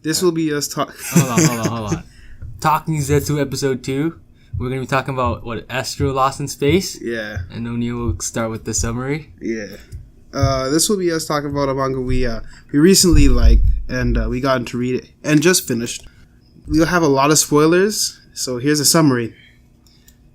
This will be us talk. Hold on. TalkZetsu episode 2. We're gonna be talking about Astra Lost in space. Yeah. And O'Neill will start with the summary. Yeah. This will be us talking about a manga we recently liked and we got to read it and just finished. We'll have a lot of spoilers, so here's a summary.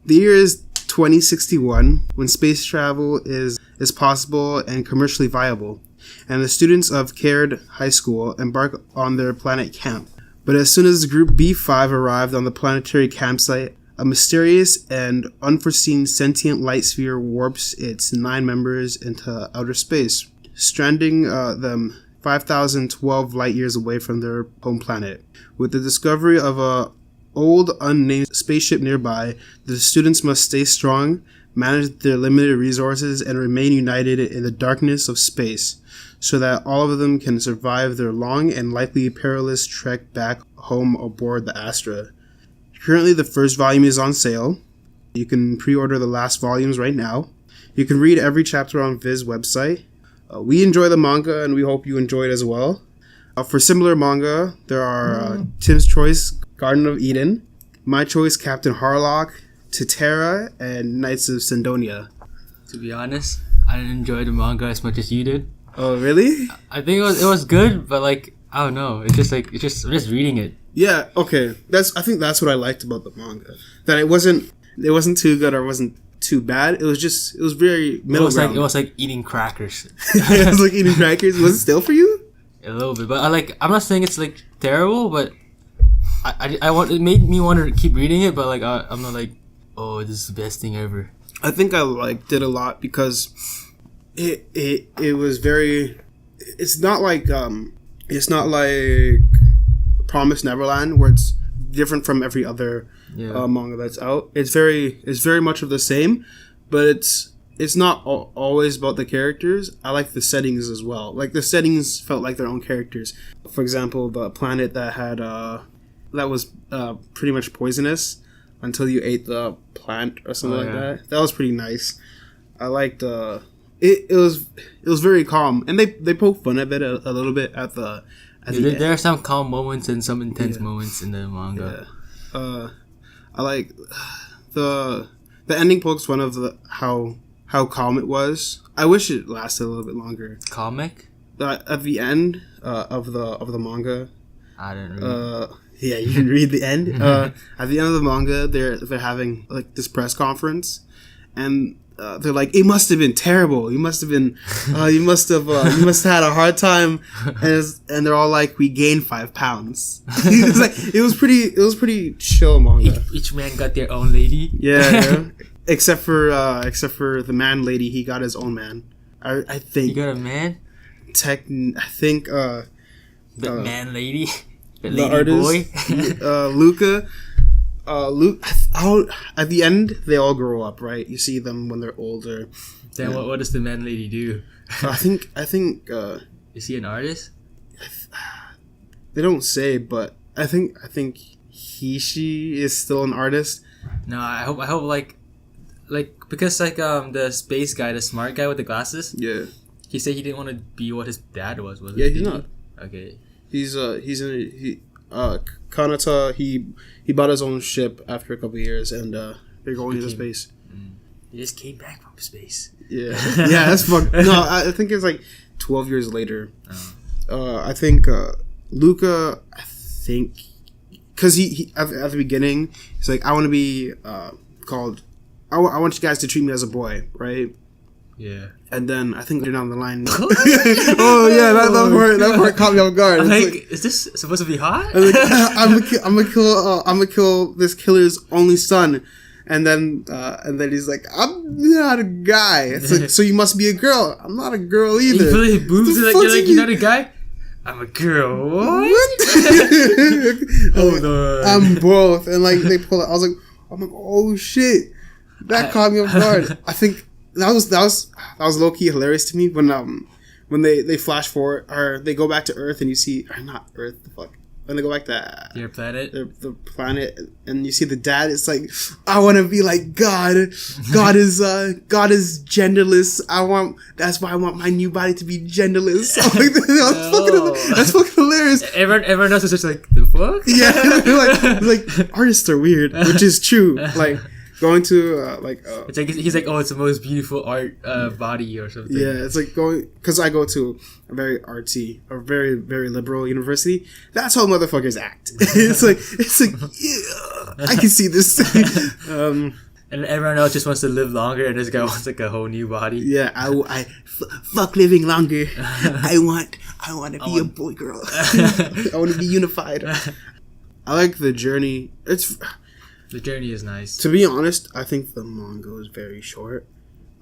The year is 2061 when space travel is possible and commercially viable, and the students of Garnered High School embark on their planet camp. But as soon as Group B5 arrived on the planetary campsite, a mysterious and unforeseen sentient light sphere warps its 9 members into outer space, stranding them 5,012 light years away from their home planet. With the discovery of a old unnamed spaceship nearby, the students must stay strong, manage their limited resources, and remain united in the darkness of space, so that all of them can survive their long and likely perilous trek back home aboard the Astra. Currently, the first volume is on sale. You can pre-order the last volumes right now. You can read every chapter on Viz website. We enjoy the manga, and we hope you enjoy it as well. For similar manga, there are Tim's Choice, Garden of Eden, My Choice, Captain Harlock, Totera, and Knights of Sidonia. To be honest, I didn't enjoy the manga as much as you did. Oh, really? I think it was good, but like I don't know. I'm just reading it. Yeah. Okay. I think that's what I liked about the manga. That it wasn't too good or wasn't too bad. It was very middle ground. It was like eating crackers. It was like eating crackers. Was it still for you? A little bit, but I'm not saying it's like terrible, but it made me want to keep reading it, but like I'm not like, oh, this is the best thing ever. I think I liked it a lot because it was very. It's not like Promised Neverland where it's different from every other manga that's out. It's very much of the same, but it's not always about the characters. I like the settings as well. Like the settings felt like their own characters. For example, the planet that had that was pretty much poisonous until you ate the plant or something like that. That was pretty nice. I liked it was very calm, and they poke fun of it a little bit at the end. There are some calm moments and some intense moments in the manga. Yeah. I like the ending pokes fun of how calm it was. I wish it lasted a little bit longer. Comic? At the end of the manga. I didn't read. Yeah, you can read the end. At the end of the manga, they're having like this press conference, and they're like, "It must have been terrible. You must have had a hard time." And they're all like, "We gained 5 pounds." It was pretty chill manga. Each man got their own lady. Yeah. Except for the man lady, he got his own man. I think he got a man. I think the man lady, the lady artist, boy, Luca. Luke. At the end, they all grow up, right? You see them when they're older. Then what does the man lady do? I think. Is he an artist? They don't say, but I think she is still an artist. No, I hope like because like the space guy, the smart guy with the glasses. Yeah. He said he didn't want to be what his dad was. Yeah, he's not. Okay. He's Kanata. He bought his own ship after a couple of years, and they're going into space. He just came back from space. Yeah. Yeah, that's fuck. No, I think it's like 12 years later. I think Luca. I think because he at the beginning he's like, I want to be called. I want you guys to treat me as a boy, right? Yeah. And then I think later down the line, oh yeah, that part caught me off guard. I'm like, is this supposed to be hot? I'm gonna kill this killer's only son, and then he's like, I'm not a guy. It's like, so you must be a girl. I'm not a girl either. You feel his boobs like you're not a guy. I'm a girl. What? Hold on. I'm both, and like they pull it. I'm like, oh shit, that caught me off guard. I think. That was low key hilarious to me when they flash forward or they go back to Earth and you see or not Earth, the fuck, when they go back to Your planet. the planet, and you see the dad. It's like, I want to be like God. God is genderless. That's why I want my new body to be genderless. That's fucking hilarious. Everyone else is just like, the fuck? Yeah, like artists are weird, which is true. Like going to it's like he's like, oh, it's the most beautiful art body or something. Yeah, it's like going, because I go to a very artsy or very, very liberal university. That's how motherfuckers act. it's like yeah, I can see this. And everyone else just wants to live longer, and this guy wants like a whole new body. Yeah, fuck living longer. I want to be a boy girl. I want to be unified. I like the journey. The journey is nice. To be honest, I think the manga is very short.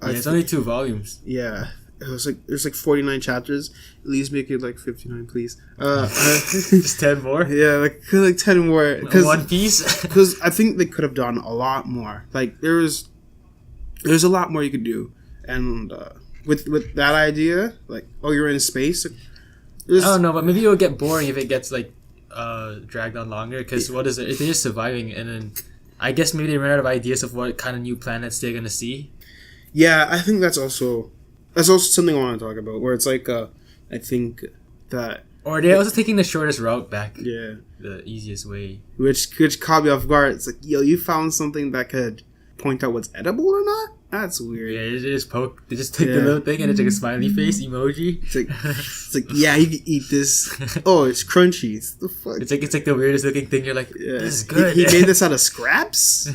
Yeah, it's only 2 volumes. Yeah. There's like 49 chapters. At least make it like 59, please. Just 10 more? Yeah, like 10 more. One Piece? Because I think they could have done a lot more. Like, there's a lot more you could do. And with that idea, like, oh, you're in space. I don't know, but maybe it'll get boring if it gets like dragged on longer. Because what is it? If they're just surviving, and then I guess maybe they run out of ideas of what kind of new planets they're gonna see. Yeah, I think that's also something I want to talk about. Where it's like, I think that, or they're also taking the shortest route back. Yeah, the easiest way. Which caught me off guard. It's like, yo, you found something that could point out what's edible or not? That's weird. Yeah, they just poke. They just take the little thing and it's like a smiley face emoji. It's like yeah, you can eat this. Oh, it's crunchy. It's the fuck. It's like the weirdest looking thing. You're like, yeah. This is good. He made this out of scraps.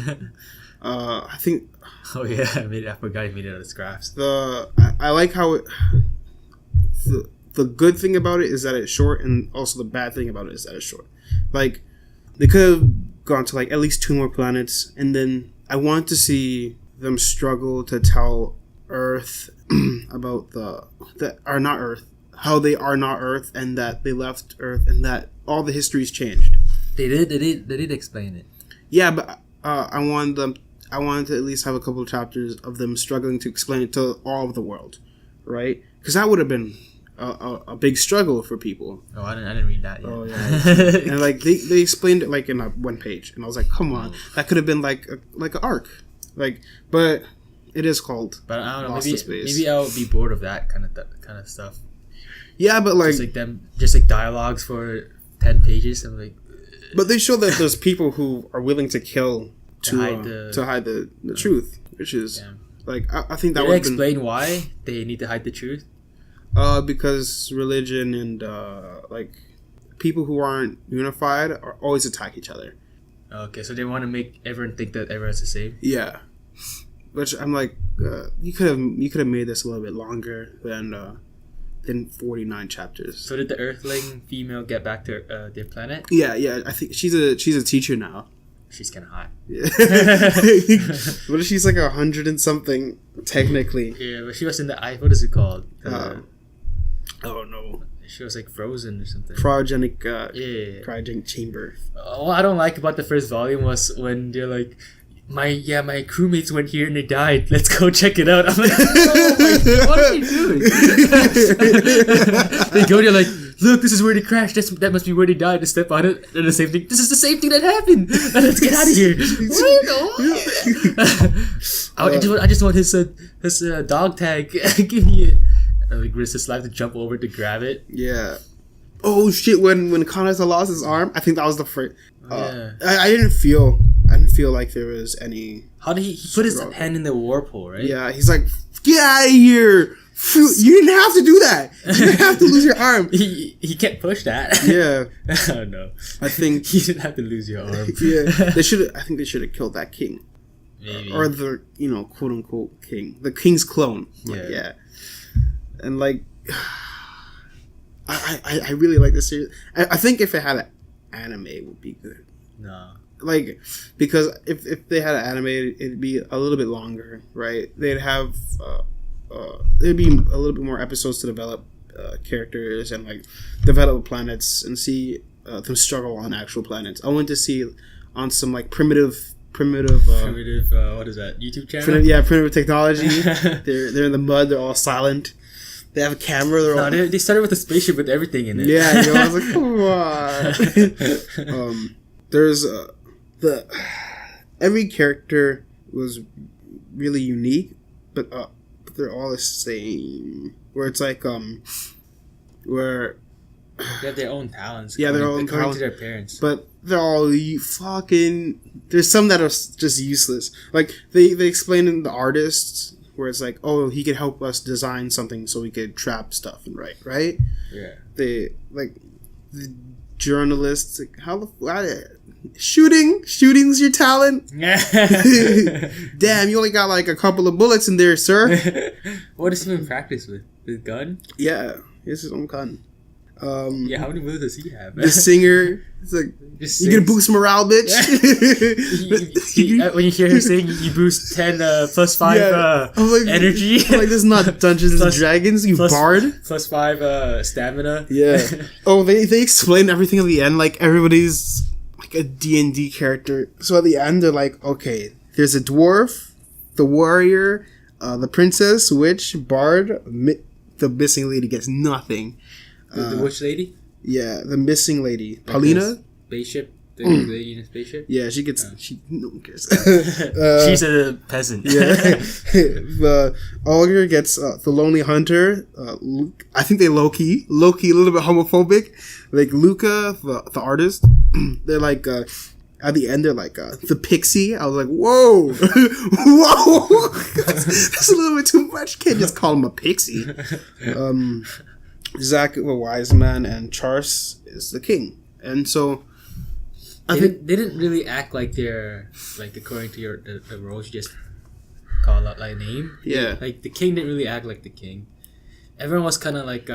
I think. Oh yeah, I forgot he made it out of scraps. I like how it. The good thing about it is that it's short, and also the bad thing about it is that it's short. Like, they could have gone to like at least 2 more planets, and then I want to see them struggle to tell Earth about that are not Earth, how they are not Earth, and that they left Earth, and that all the history's changed. They did explain it. Yeah, but I wanted to at least have a couple of chapters of them struggling to explain it to all of the world, right? Because that would have been a big struggle for people. Oh, I didn't read that yet. Oh yeah, and like they explained it like in a 1 page, and I was like, come on, that could have been like an arc, like, but it is called. But I don't know, Lost maybe I'll be bored of that kind of stuff. Yeah, but like just like dialogues for 10 pages. I'm like, but they show that there's people who are willing to kill to hide the truth, which is like I think that would explain why they need to hide the truth. Because religion and like people who aren't unified are always attack each other. Okay, so they want to make everyone think that everyone's the same. Yeah, which I'm like, you could have made this a little bit longer than 49 chapters. So did the Earthling female get back to their planet? Yeah. I think she's a teacher now. She's kind of hot. Yeah. But she's like 100 and something technically. Yeah, but she was in the what is it called? Oh no. She was like frozen or something. Cryogenic. Cryogenic chamber. What I don't like about the first volume was when they're like, my crewmates went here and they died. Let's go check it out. I'm like, oh my God, what are you doing? They go there like, look, this is where they crashed. That must be where they died. To step on it, and the same thing. This is the same thing that happened. Let's get out of here. I just want his dog tag. Give me it. And like risk his life to jump over to grab it. Yeah. Oh shit! When Connor lost his arm, I think that was the first. I didn't feel like there was any. How did he put his hand in the warp hole? Right. Yeah, he's like, get out of here. You didn't have to do that. You didn't have to lose your arm. He can't push that. Yeah. Oh no. I think you didn't have to lose your arm. Yeah. I think they should have killed that king. Maybe. Or the quote unquote king, the king's clone. Yeah. And like, I really like this series. I think if it had an anime, it would be good. No. Like, because if they had an anime, it'd be a little bit longer, right? They'd have there'd be a little bit more episodes to develop characters and like develop planets and see them struggle on actual planets. I want to see on some like primitive what is that, YouTube channel? Primitive technology. They're in the mud. They're all silent. They have a camera. No, they started with a spaceship with everything in it. Yeah, yo, I was like, come on. There's every character was really unique, but they're all the same. Where it's like where they have their own talents. Yeah, their own according talents to their parents. But they're all fucking. There's some that are just useless. Like they explain in the artists where it's like, oh, he could help us design something so we could trap stuff and write, right? Yeah. They like the journalists. Like, shooting's your talent. Damn, you only got like a couple of bullets in there, sir. What does he even practice with? The gun? Yeah, it's his own gun. Yeah, how many bullets does he have? The singer, it's like, you gonna boost morale, bitch. When you hear him sing, you boost 10 plus 5 energy. I'm like, this is not Dungeons and Dragons, you bard. Plus 5 stamina. Yeah. Oh, they explain everything at the end, like everybody's like a D&D character. So at the end, they're like, okay, there's a dwarf, the warrior, the princess, witch, bard, the missing lady gets nothing. The witch lady? Yeah, the missing lady. Like Paulina? Spaceship? The lady in a spaceship? Yeah, she gets... no one cares. She's a peasant. Yeah. The Olga gets the lonely hunter. I think they low-key a little bit homophobic. Like Luca, the artist. They're like... at the end, they're like, the pixie. I was like, whoa. Whoa. That's a little bit too much. Can't just call him a pixie. Zach, the wise man, and Charles is the king. And so... They didn't really act like they're... Like, according to the roles, you just call out, like, a name. Yeah. Like, the king didn't really act like the king. Everyone was kind of, like,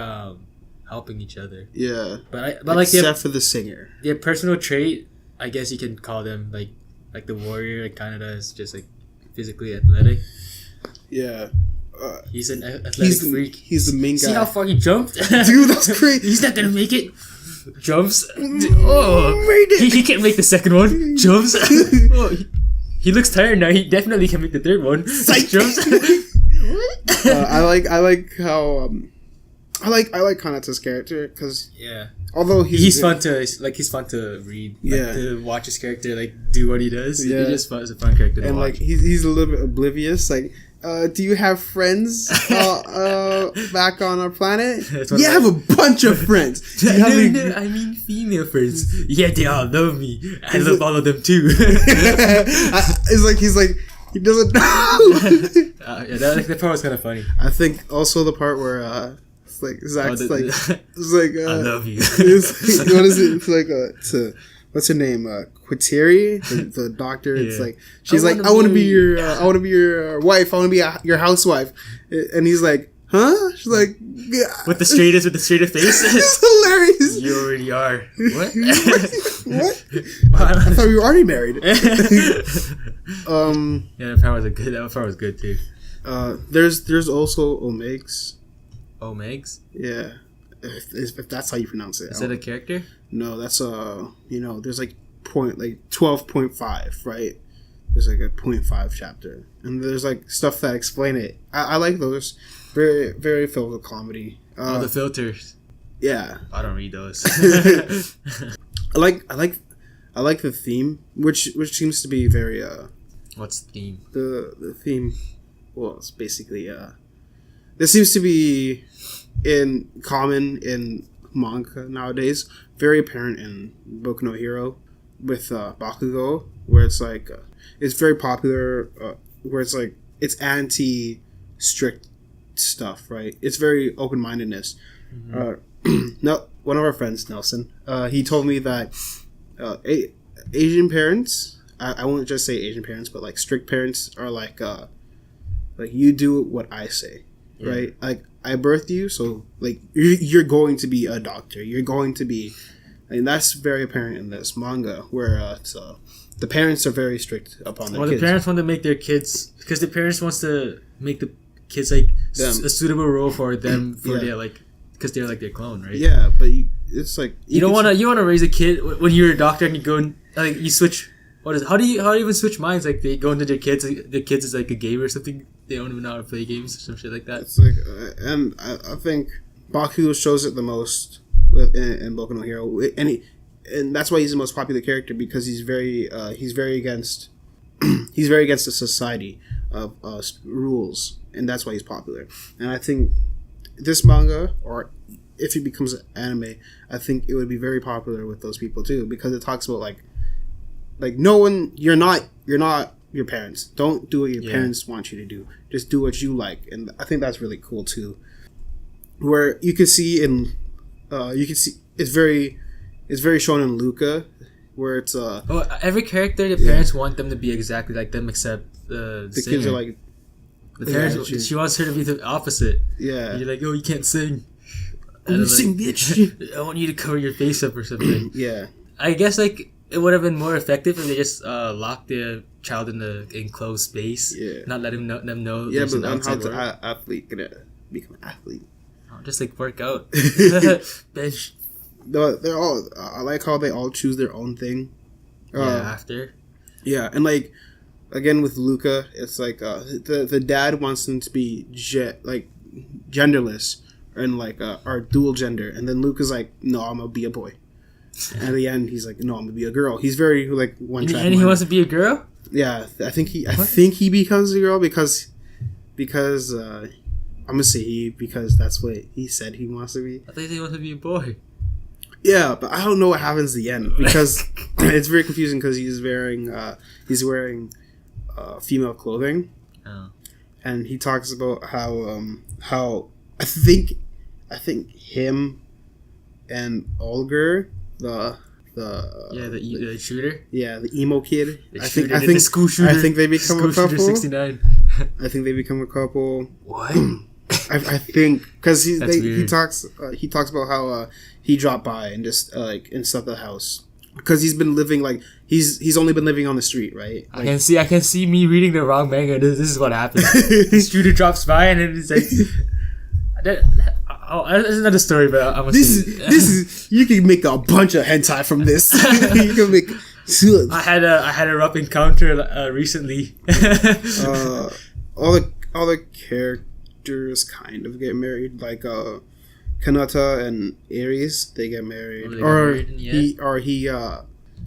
helping each other. Yeah. But except for the singer. Their personal trait... I guess you can call them like the warrior. Like Canada is just like physically athletic. Yeah, he's an athletic freak. He's the main guy. See how far he jumped, dude. That's great. He's not gonna make it. Jumps. Oh, he can't make the second one. Jumps. Oh, he looks tired now. He definitely can make the third one. Jumps. I like how I like Kanata's character because although he's fun to read, like, to watch his character like do what he does. Yeah, he's just a fun character to and watch. Like he's a little bit oblivious. Like, do you have friends back on our planet? Yeah, I have a bunch of friends. No, I mean female friends. Yeah, they all love me. I love all of them too. He's like he doesn't know. That part was kind of funny. I think also the part where like Zach's it's like I love you. What is it? It's like what's her name? Quiteri, the doctor. It's like she's I want to be your wife. I want to be your housewife. And he's like, huh? She's like, yeah. With the straightest face. It's hilarious. You already are. What? What? I thought we were already married. Yeah, that part was good too. There's also Omegs. Omegs? Yeah. If that's how you pronounce it. Is that a character? No, that's there's like 12.5, right? There's like a 0.5 chapter. And there's like stuff that explain it. I like those. Very, very filled with comedy. The filters. Yeah. I don't read those. I like the theme, which seems to be very What's the theme? The theme, well, it's basically this seems to be common in manga nowadays. Very apparent in Boku no Hero with Bakugo, where it's like it's very popular. Where it's like it's anti-strict stuff, right? It's very open-mindedness. Mm-hmm. No, one of our friends, Nelson, he told me that Asian parents, I won't just say Asian parents, but like strict parents are like you do what I say, right? Like I birthed you, so like you're going to be a doctor. You're going to be, and that's very apparent in this manga where the parents are very strict upon their kids. The parents want to make their kids because the parents wants to make the kids like a suitable role for them for their like because they're like their clone, right? Yeah, but it's like you want to raise a kid when you're a doctor and you go and like you switch. How do you even switch minds? Like they go into their kids. The kids is like a gamer or something. they don't even know how to play games or some shit like that. It's like, and I think Baku shows it the most in Boku no Hero, and that's why he's the most popular character, because he's very against he's very against the society of rules, and that's why he's popular. And I think this manga, or if it becomes an anime, I think it would be very popular with those people too, because it talks about like no one, you're not your parents. Don't do what your parents want you to do. Just do what you like, and I think that's really cool too. Where you can see it's very shown in Luca, where it's every character, the parents want them to be exactly like them, except the singer. Kids are like the parents. She wants her to be the opposite. Yeah, and you're like, oh, you can't sing. You sing, bitch. I want you to cover your face up or something. Yeah, I guess like it would have been more effective if they just locked the child in the enclosed space. Yeah, not letting them know. Yeah, but on how to athlete gonna become an athlete. Just like work out. Bench. No, they're all. I like how they all choose their own thing. After. Yeah, and like again with Luca, it's like the dad wants him to be genderless and like or dual gender, and then Luca's like, no, I'm gonna be a boy. And at the end, he's like, no, I'm gonna be a girl. He's very like one track. And he wants to be a girl. Yeah, I think he becomes a girl because I'm gonna say he, because that's what he said he wants to be. I think he wants to be a boy. Yeah, but I don't know what happens at the end, because it's very confusing, because he's wearing female clothing, and he talks about how I think him and Olger, the shooter, the emo kid, I think school shooter, I think they become a couple. 69. I think they become a couple. What? I think because he talks about how he dropped by and just like inside the house, because he's been living like he's only been living on the street, right? Like, I can see me reading the wrong manga. This is what happens. The shooter drops by and it's like there's another story, but I'm this is you can make a bunch of hentai from this. You can make. I had a rough encounter recently. All the characters kind of get married, like Kanata and Aries, they get married,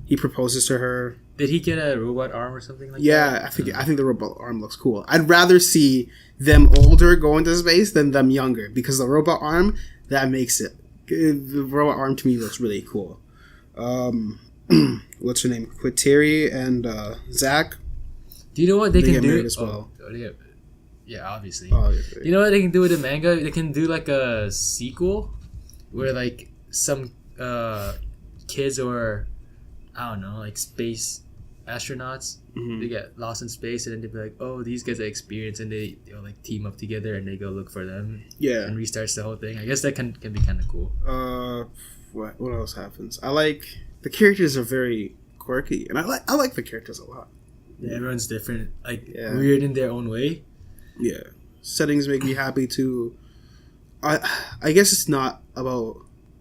he proposes to her. Did he get a robot arm or something like that? Yeah, I think the robot arm looks cool. I'd rather see them older go into space than them younger, because the robot arm, that makes it. The robot arm to me looks really cool. What's her name? Quiteri and Zach. Do you know what they can do as well? Yeah, obviously. You know what they can do with the manga? They can do like a sequel where like some kids, or I don't know, like space astronauts, they get lost in space, and then they be like, oh, these guys are experienced, and they'll like team up together and they go look for them. Yeah. And restarts the whole thing. I guess that can be kind of cool. What else happens? I like the characters are very quirky, and I like the characters a lot. Yeah, everyone's different, like weird in their own way. Yeah, settings make me happy too. I guess it's not about.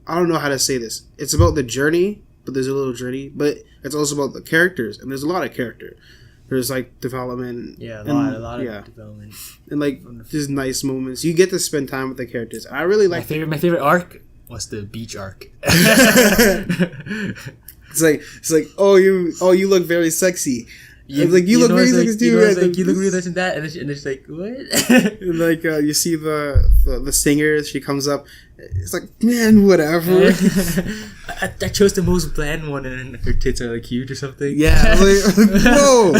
I don't know how to say this. It's about the journey, but there's a little journey. But it's also about the characters, and there's a lot of character. There's like development. Yeah, a lot of development, and like there's nice moments. You get to spend time with the characters. I really like my favorite arc was the beach arc. It's like oh you look very sexy. You look very sexy too. You look really nice in that, and it's like what? And like you see the singer, she comes up. It's like, man, whatever. I chose the most bland one, and her tits are like huge or something. Yeah, like, whoa.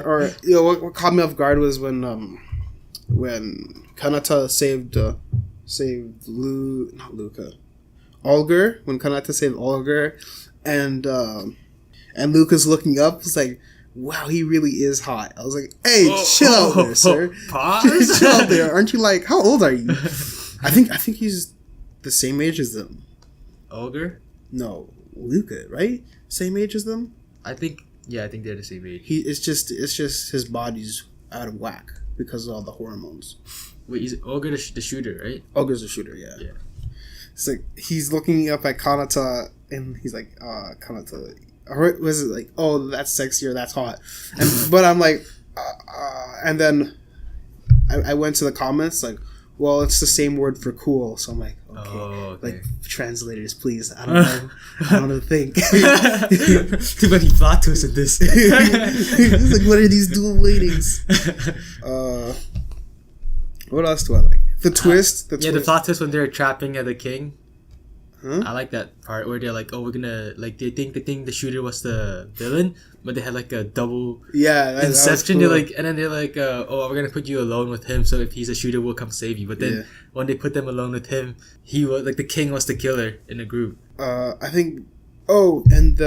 or you know what caught me off guard was when Kanata saved not Luca, Olger. When Kanata saved Olger, and Luca's looking up, it's like, wow, he really is hot. I was like, hey, chill out there, sir. Pause. Chill out there. Aren't you like, how old are you? I think he's the same age as them. Olger? No, Luca, right? Same age as them? I think they're the same age. It's just his body's out of whack because of all the hormones. Wait, is Olger the shooter, right? Olger's the shooter, yeah. Yeah. It's like he's looking up at Kanata and he's like, Kanata, or was it like, oh, that's sexy or that's hot? But I'm like, and then I went to the comments like, well, it's the same word for cool. So I'm like, okay. Like, translators, please. I don't know. I don't know to think. Too many plot twists in this. It's like, what are these dual weightings? What else do I like? The twist. The plot twist when they're trapping the king. Huh? I like that part where they're like, oh, we're gonna like they think the shooter was the villain, but they had like a double inception. Cool. They're like, and then they're like, oh, we're gonna put you alone with him, so if he's a shooter, we'll come save you. But then when they put them alone with him, he was like the king was the killer in the group. I think. Oh, and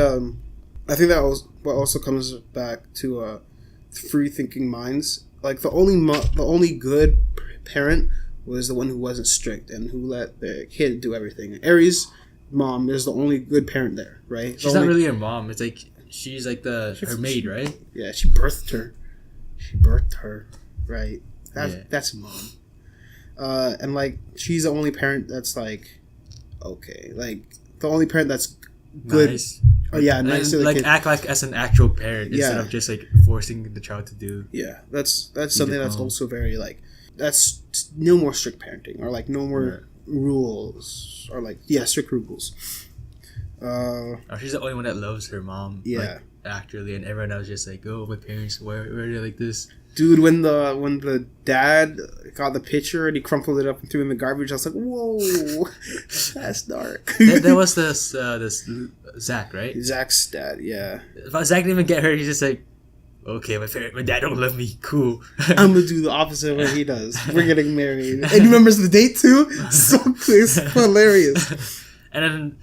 I think that what also comes back to free thinking minds. Like the only good parent was the one who wasn't strict and who let the kid do everything. Aries' mom is the only good parent there, right? She's not really her mom. It's like she's like her maid, right? Yeah, she birthed her, right? That's mom. And like she's the only parent that's like okay, like the only parent that's good. Nice. Oh yeah, nice. And, like kid. Act like as an actual parent instead of just like forcing the child to do. Yeah, that's something that's also very like. That's no more strict parenting or like no more rules or like strict rules. She's the only one that loves her mom. Yeah, like, actually, and everyone else just like, oh, my parents, why are they like this? Dude, when the dad got the picture and he crumpled it up and threw it in the garbage, I was like, whoa, that's dark. that was this Zach, right? Zach's dad, yeah. If Zach didn't even get hurt, he's just like, okay, my dad don't love me. Cool. I'm gonna do the opposite of what he does. We're getting married. And he remembers the date too? So it's hilarious. And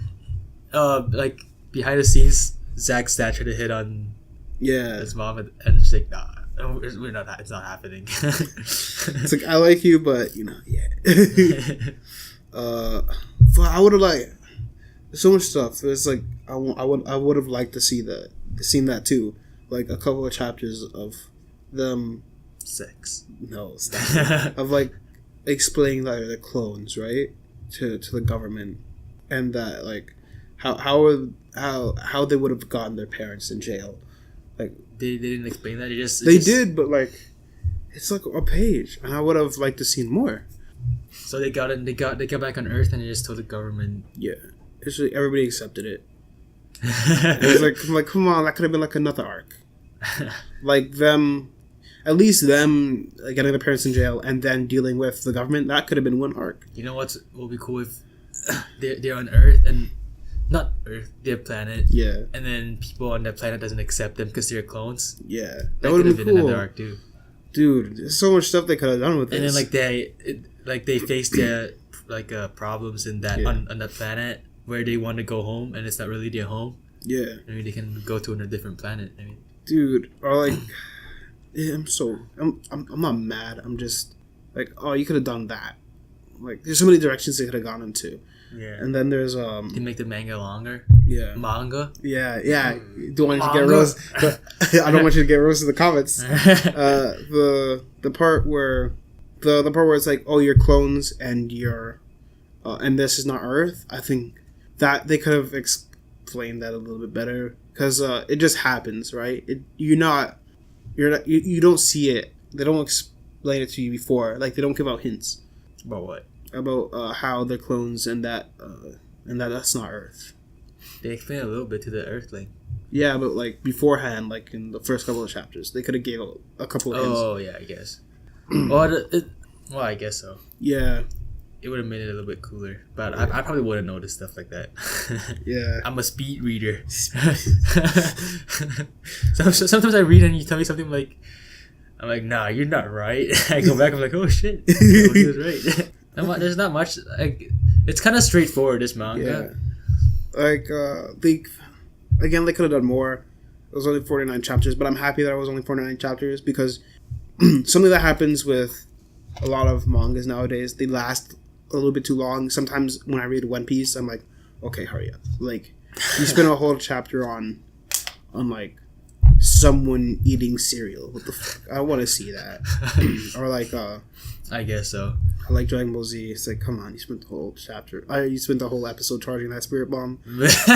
then, like behind the scenes, Zach's dad tried to hit on his mom, and it's like, nah, we're not. It's not happening. It's like, I like you, but but I would have like so much stuff. It's like I would have liked to seen that too. Like a couple of chapters of them sex. No, stop. Of like explaining that they're clones, right? To the government, and that like how they would have gotten their parents in jail. Like they didn't explain that. They did, but like it's like a page, and I would have liked to seen more. So they got back on Earth, and they just told the government. Yeah, everybody accepted it. It was like, come on, that could have been like another arc. Like at least them getting their parents in jail and then dealing with the government. That could have been one arc. You know what will be cool if they're on Earth and not Earth, their planet. Yeah. And then people on that planet doesn't accept them because they're clones. Yeah, that would have been cool. Another arc too. Dude, there's so much stuff they could have done with this. And then they face their problems in that on that planet where they want to go home and it's not really their home. Yeah. I mean, they can go to a different planet. I mean, dude, or like, I'm not mad. I'm just like, oh, you could have done that. Like, there's so many directions they could have gone into. Yeah. And then there's to make the manga longer. Yeah. Manga. Yeah. Don't want you to get roast. I don't want you to get roasted in the comments. The part where it's like, oh, you're clones and you're, and this is not Earth. I think that they could have explained that a little bit better because it just happens, right? You don't see it. They don't explain it to you before. Like they don't give out hints about what how they're clones and that's not Earth. They explain a little bit to the Earthling. Yeah, but like beforehand, like in the first couple of chapters, they could have gave a couple of hints. Oh yeah, I guess. Well, I guess so. Yeah. It would have made it a little bit cooler, but I probably wouldn't notice stuff like that. Yeah, I'm a speed reader. Sometimes I read and you tell me something like, I'm like, nah, you're not right. I go back, I'm like, oh shit, he was right. There's not much. Like, it's kind of straightforward, this manga. Yeah. Like they could have done more. It was only 49 chapters, but I'm happy that it was only 49 chapters because something that happens with a lot of mangas nowadays, they last a little bit too long. Sometimes when I read One Piece, I'm like, okay, hurry up. Like, you spend a whole chapter on like someone eating cereal. What the fuck? I want to see that. Or like I guess so. I like Dragon Ball Z. It's like, come on, you spent the whole chapter. You spent the whole episode charging that spirit bomb. It's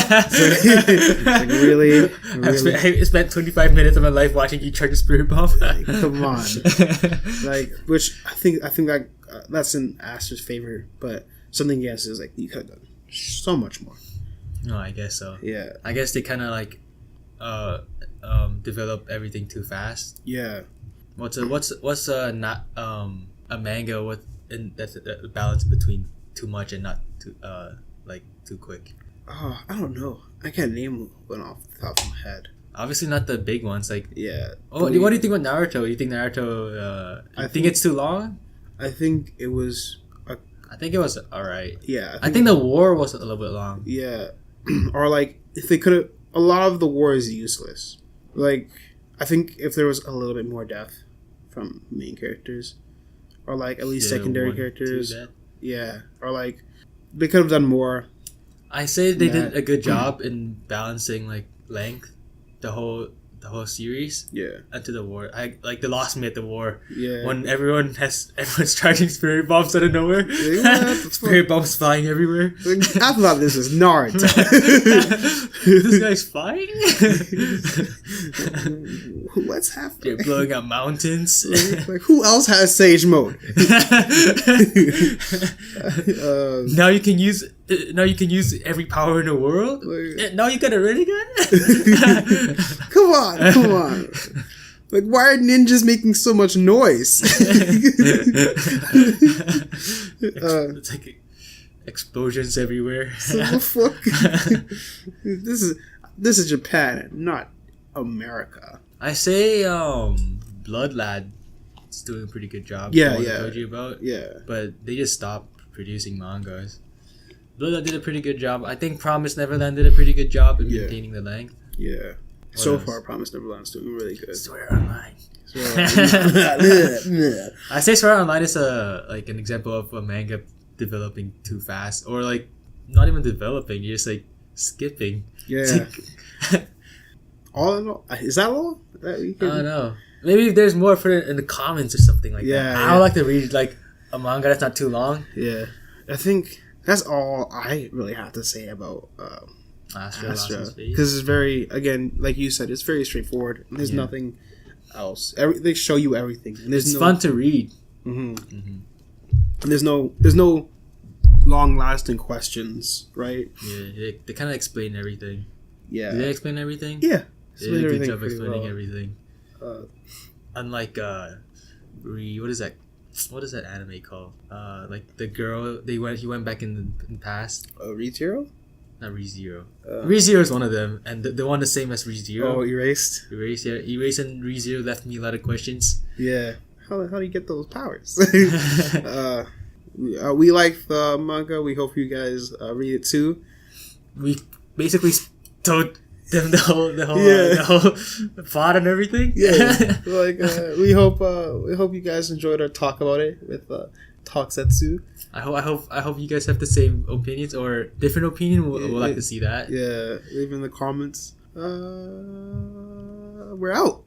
like, really? I spent 25 minutes of my life watching you charge a spirit bomb. Like, come on. Like, which I think that that's in Astra's favor, but something yes is like you could have done so much more. No, I guess so. Yeah. I guess they kind of like develop everything too fast. Yeah. What's not a manga with that's a balance between too much and not too like too quick. Oh, I don't know. I can't name one off the top of my head. Obviously not the big ones. Like yeah. Oh, what do you think about Naruto? You think Naruto? I think it's too long. I think it was. I think it was alright. Yeah. I think the war was a little bit long. Yeah. Or like if they could have, a lot of the war is useless. Like I think if there was a little bit more depth from main characters, or like at least secondary characters, yeah, or like they could have done more. I say they did a good job in balancing like length, the whole series. Yeah. Into the war, they lost me at the war. Yeah. When everyone's charging spirit bombs out of nowhere. Yeah, spirit bombs flying everywhere. I thought this was Naruto. This guy's flying. What's happening? They're blowing up mountains. Like who else has Sage Mode? Now you can use every power in the world. Now you got a really gun. Come on. Like, why are ninjas making so much noise? It's like explosions everywhere. So the fuck? This is Japan, not America. I say Blood Lad is doing a pretty good job. Yeah. I told you about. Yeah. But they just stopped producing mangas. Blood Lad did a pretty good job. I think Promised Neverland did a pretty good job in maintaining the length. Yeah. So far, Promised Neverland's doing really good. Sword Art Online. I say Sword Art Online is an example of a manga developing too fast, or like not even developing. You're just like skipping. Yeah. All in all, is that all? I don't know. Maybe if there's more for it in the comments or something like that. I would like to read like a manga that's not too long. Yeah, I think that's all I really have to say about Astra, because it's very, again, like you said, it's very straightforward. There's nothing else. They show you everything. And it's fun to read. Mm-hmm. Mm-hmm. And there's no long-lasting questions, right? Yeah, they kind of explain everything. Yeah. Did they explain everything? Yeah. They did a good job explaining everything. Unlike what is that? What is that anime called? Like the girl he went back in the past. ReZero? Not ReZero. ReZero is one of them, and the one the same as ReZero. Oh, Erased. Erased and ReZero left me a lot of questions. Yeah. How do you get those powers? We like the manga. We hope you guys read it too. We basically told them the whole plot and everything. Yeah, like we hope you guys enjoyed our talk about it with TalkZetsu. I hope you guys have the same opinions or different opinion. We'll like to see that. Yeah, leave in the comments. We're out.